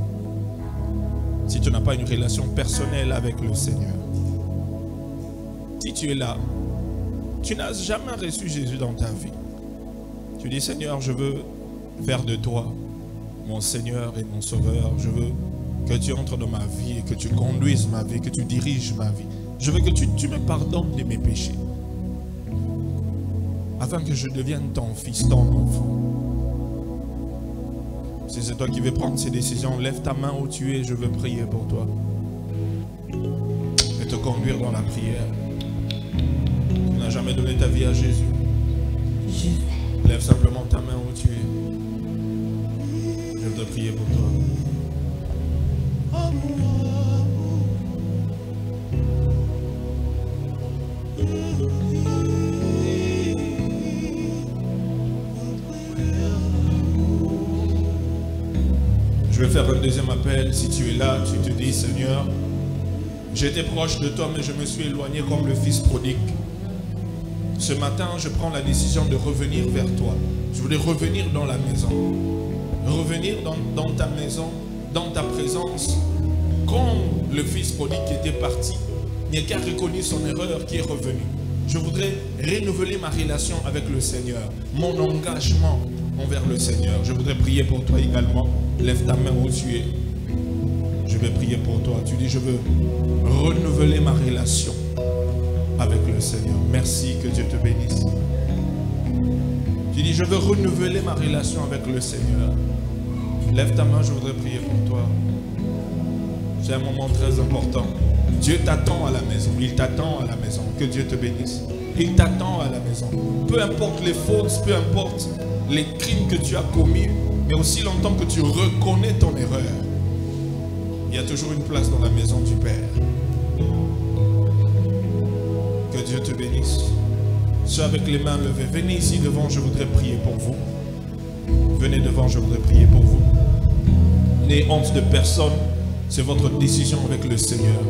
Si tu n'as pas une relation personnelle avec le Seigneur. Si tu es là, tu n'as jamais reçu Jésus dans ta vie. Tu dis Seigneur, je veux faire de toi mon Seigneur et mon Sauveur. Je veux que tu entres dans ma vie et que tu conduises ma vie, que tu diriges ma vie. Je veux que tu me pardonnes de mes péchés. Afin que je devienne ton fils, ton enfant. Si c'est toi qui veux prendre ces décisions, lève ta main où tu es, je veux prier pour toi. Et te conduire dans la prière. Tu n'as jamais donné ta vie à Jésus. Lève simplement ta main où tu es. Je veux te prier pour toi. Je vais faire un deuxième appel. Si tu es là, tu te dis, Seigneur, j'étais proche de toi, mais je me suis éloigné comme le fils prodigue. Ce matin, je prends la décision de revenir vers toi. Je voulais revenir dans la maison. Revenir dans ta maison, dans ta présence. Comme le fils prodigue qui était parti, mais qui a reconnu son erreur, qui est revenu. Je voudrais renouveler ma relation avec le Seigneur. Mon engagement envers le Seigneur. Je voudrais prier pour toi également. Lève ta main où tu es. Je vais prier pour toi. Tu dis, je veux renouveler ma relation avec le Seigneur. Merci, que Dieu te bénisse. Tu dis, je veux renouveler ma relation avec le Seigneur. Lève ta main, je voudrais prier pour toi. C'est un moment très important. Dieu t'attend à la maison. Il t'attend à la maison. Que Dieu te bénisse. Il t'attend à la maison. Peu importe les fautes, peu importe les crimes que tu as commis, mais aussi longtemps que tu reconnais ton erreur, il y a toujours une place dans la maison du Père. Que Dieu te bénisse. Ceux avec les mains levées, venez ici devant, je voudrais prier pour vous. Venez devant, je voudrais prier pour vous. N'ayez honte de personne, c'est votre décision avec le Seigneur.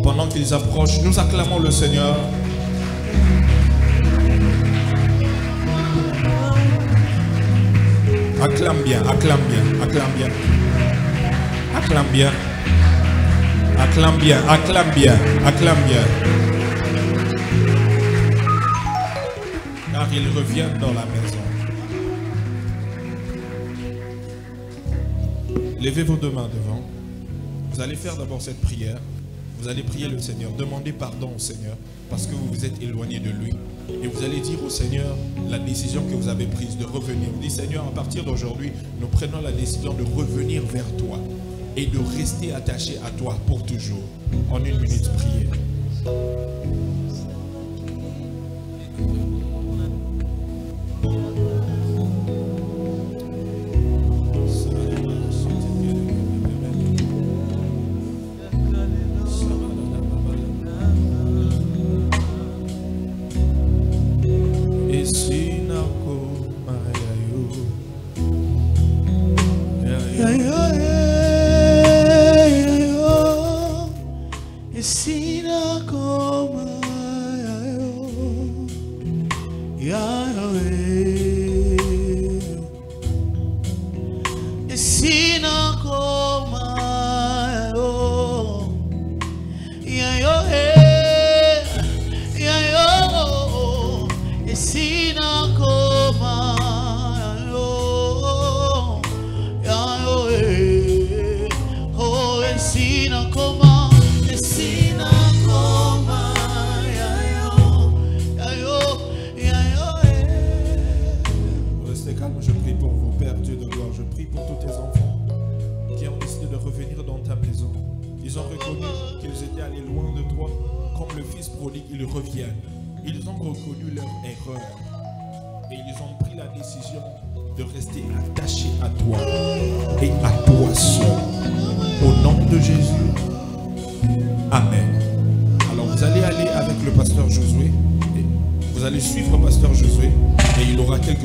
Pendant qu'ils approchent, nous acclamons le Seigneur. Acclame bien, acclame bien, acclame bien. Acclame bien. Acclame bien, acclame bien, acclame bien. Car ils reviennent dans la maison. Levez vos deux mains devant. Vous allez faire d'abord cette prière. Vous allez prier le Seigneur. Demandez pardon au Seigneur parce que vous vous êtes éloigné de lui. Et vous allez dire au Seigneur la décision que vous avez prise de revenir. Vous dites, Seigneur, à partir d'aujourd'hui, nous prenons la décision de revenir vers toi et de rester attaché à toi pour toujours. En une minute, priez.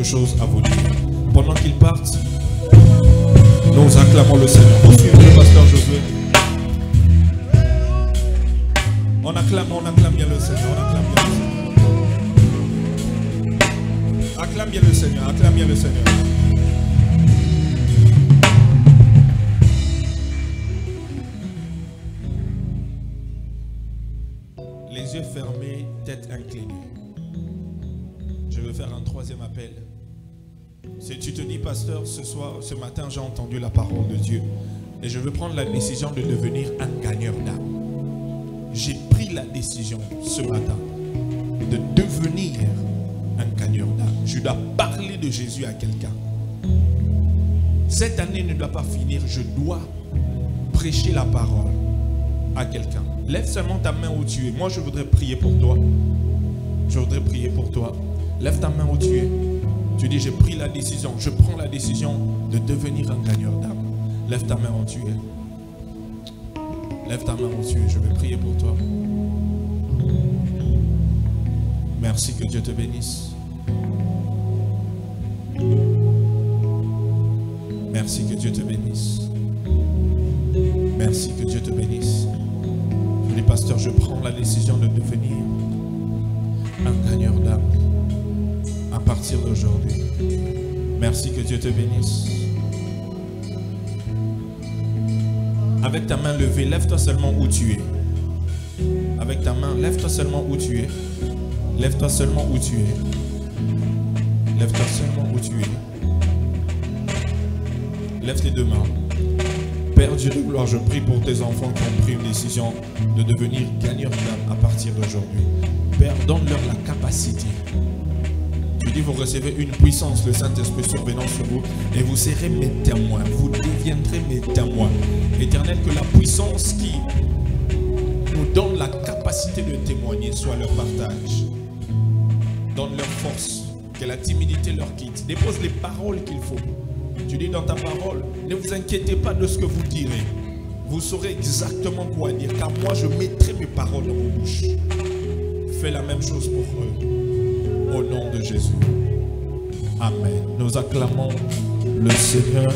Chose à vous dire. Pendant qu'ils partent, nous acclamons le Seigneur. Pour suivre le pasteur Josué. On acclame bien le Seigneur. Acclame bien le Seigneur. Acclame bien le Seigneur. Les yeux fermés, tête inclinée. Je veux faire un troisième appel. Si tu te dis, pasteur, ce matin, j'ai entendu la parole de Dieu et je veux prendre la décision de devenir un gagneur d'âme. J'ai pris la décision ce matin de devenir un gagneur d'âme. Je dois parler de Jésus à quelqu'un. Cette année ne doit pas finir. Je dois prêcher la parole à quelqu'un. Lève seulement ta main où tu es. Moi, je voudrais prier pour toi. Je voudrais prier pour toi. Lève ta main où tu es. Tu dis, j'ai pris la décision, je prends la décision de devenir un gagneur d'âme. Lève ta main où tu es. Lève ta main où tu es. Je vais prier pour toi. Merci, que Dieu te bénisse. Merci, que Dieu te bénisse. Merci, que Dieu te bénisse. Je dis, pasteur, je prends la décision de devenir un gagneur d'âme à partir d'aujourd'hui. Merci, que Dieu te bénisse. Avec ta main levée, lève-toi seulement où tu es. Avec ta main, lève-toi seulement où tu es. Lève-toi seulement où tu es. Lève-toi seulement où tu es. Lève tes deux mains. Père Dieu de gloire, je prie pour tes enfants qui ont pris une décision de devenir gagneurs d'âme à partir d'aujourd'hui. Père, donne-leur la capacité. Tu dis, vous recevez une puissance, le Saint-Esprit survenant sur vous, et vous serez mes témoins. Vous deviendrez mes témoins. Éternel, que la puissance qui nous donne la capacité de témoigner soit leur partage. Donne leur force, que la timidité leur quitte. Dépose les paroles qu'il faut. Tu dis dans ta parole, ne vous inquiétez pas de ce que vous direz. Vous saurez exactement quoi dire, car moi je mettrai mes paroles dans vos bouches. Fais la même chose pour eux. Au nom de Jésus. Amen. Nous acclamons le Seigneur.